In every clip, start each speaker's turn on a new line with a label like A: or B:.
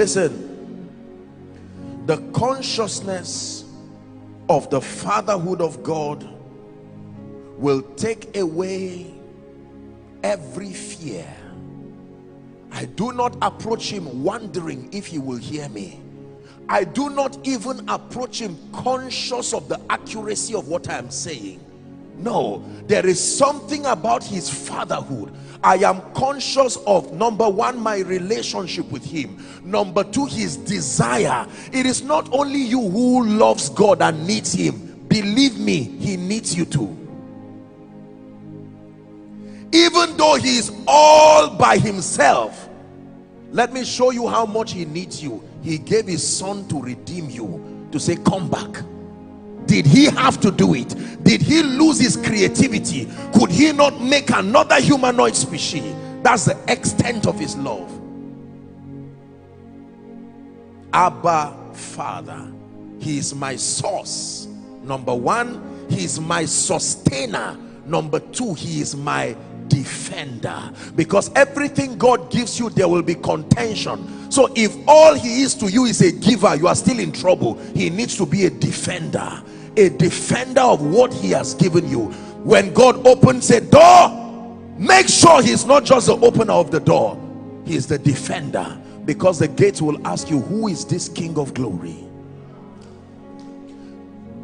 A: Listen, the consciousness of the fatherhood of God will take away every fear. I do not approach him wondering if he will hear me. I do not even approach him conscious of the accuracy of what I am saying. No, there is something about his fatherhood. I am conscious of, number one, my relationship with him. Number two, his desire. It is not only you who loves God and needs him. Believe me, he needs you too. Even though he is all by himself, let me show you how much he needs you. He gave his son to redeem you, to say, come back. Did he have to do it? Did he lose his creativity? Could he not make another humanoid species? That's the extent of his love. Abba, Father. He is my source. Number one, he is my sustainer. Number two, he is my defender. Because everything God gives you, there will be contention. So if all he is to you is a giver, you are still in trouble. He needs to be a defender. A defender of what he has given you. When God opens a door, make sure he's not just the opener of the door. He is the defender. Because the gates will ask you, who is this King of glory?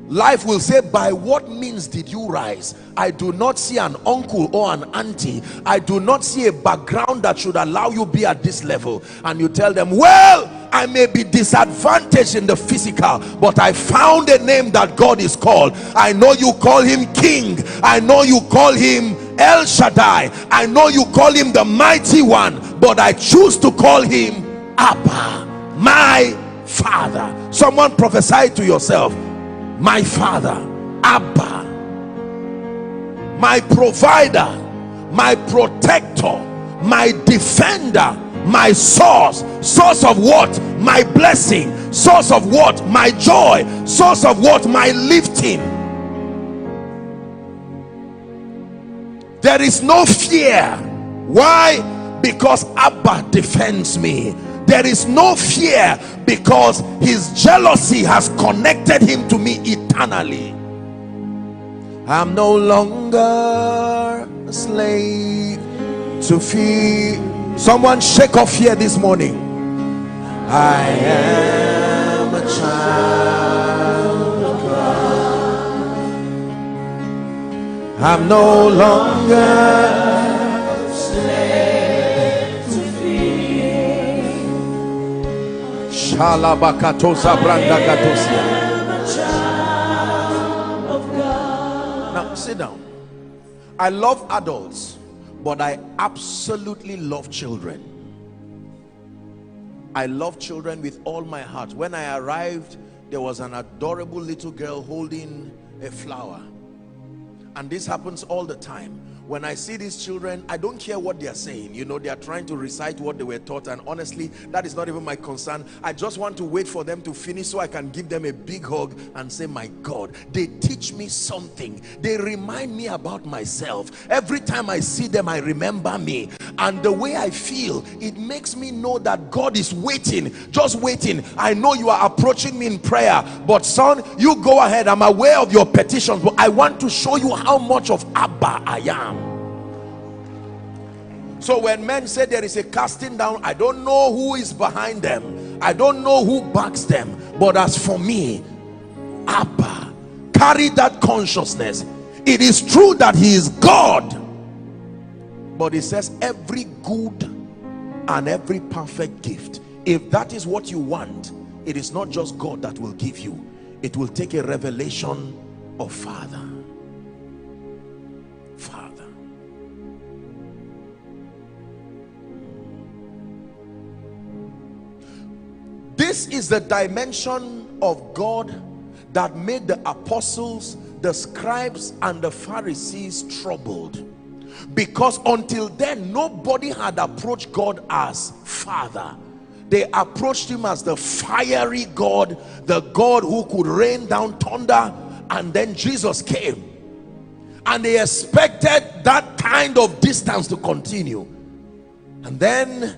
A: Life will say, by what means did you rise? I do not see an uncle or an auntie. I do not see a background that should allow you be at this level. And you tell them, well, I may be disadvantaged in the physical, but I found a name that God is called. I know you call him King. I know you call him El Shaddai. I know you call him the Mighty One, but I choose to call him Abba, my Father. Someone prophesy to yourself, my Father, Abba, my provider, my protector, my defender, my source. Source of what? My blessing. Source of what? My joy. Source of what? My lifting. There is no fear. Why? Because Abba defends me. There is no fear because his jealousy has connected him to me eternally. I'm no longer a slave to fear. Someone shake off fear this morning. I am a child of God. I'm no longer a slave to fear. Shalabakatosa brandagatosia. Now sit down. I love adults, but I absolutely love children. I love children with all my heart. When I arrived, there was an adorable little girl holding a flower. And this happens all the time. When I see these children, I don't care what they are saying. You know, they are trying to recite what they were taught, and honestly, that is not even my concern. I just want to wait for them to finish so I can give them a big hug and say, my God, they teach me something. They remind me about myself. Every time I see them, I remember me. And the way I feel, it makes me know that God is waiting, just waiting. I know you are approaching me in prayer, but son, you go ahead. I'm aware of your petitions, but I want to show you how much of Abba I am. So when men say there is a casting down, I don't know who is behind them. I don't know who backs them. But as for me, Abba, carry that consciousness. It is true that he is God, but he says every good and every perfect gift, if that is what you want, it is not just God that will give you. It will take a revelation of Father. This is the dimension of God that made the apostles, the scribes, and the Pharisees troubled. Because until then, nobody had approached God as Father. They approached him as the fiery God, the God who could rain down thunder. And then Jesus came, and they expected that kind of distance to continue. And then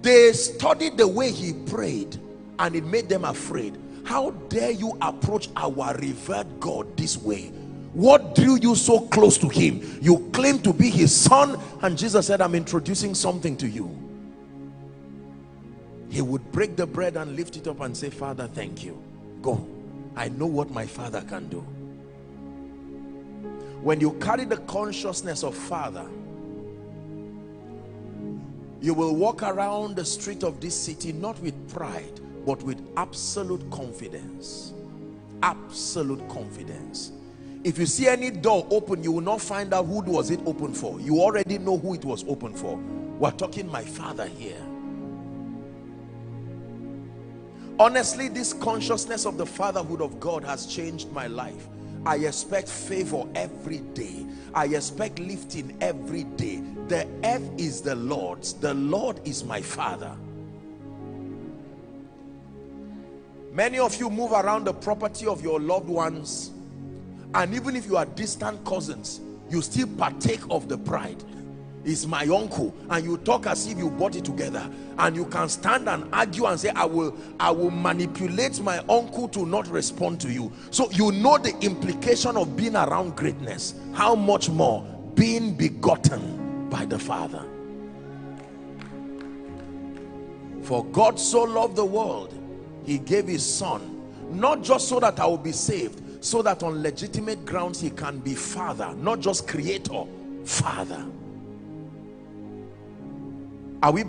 A: They studied the way he prayed and it made them afraid. How dare you approach our revered God this way? What drew you so close to him? You claim to be his son, and Jesus said, I'm introducing something to you. He would break the bread and lift it up and say, Father, thank you. Go. I know what my Father can do. When you carry the consciousness of Father, you will walk around the street of this city not with pride, but with absolute confidence. Absolute confidence. If you see any door open, you will not find out who was it open for. You already know who it was open for. We're talking my Father here. Honestly, this consciousness of the fatherhood of God has changed my life. I expect favor every day. I expect lifting every day. The earth is the Lord's. The Lord is my Father. Many of you move around the property of your loved ones, and even if you are distant cousins, you still partake of the pride. It's my uncle, and you talk as if you bought it together, and you can stand and argue and say, I will manipulate my uncle to not respond to you. So you know the implication of being around greatness. How much more being begotten by the Father? For God so loved the world, he gave his son, not just so that I will be saved, so that on legitimate grounds he can be Father, not just creator, Father. Are we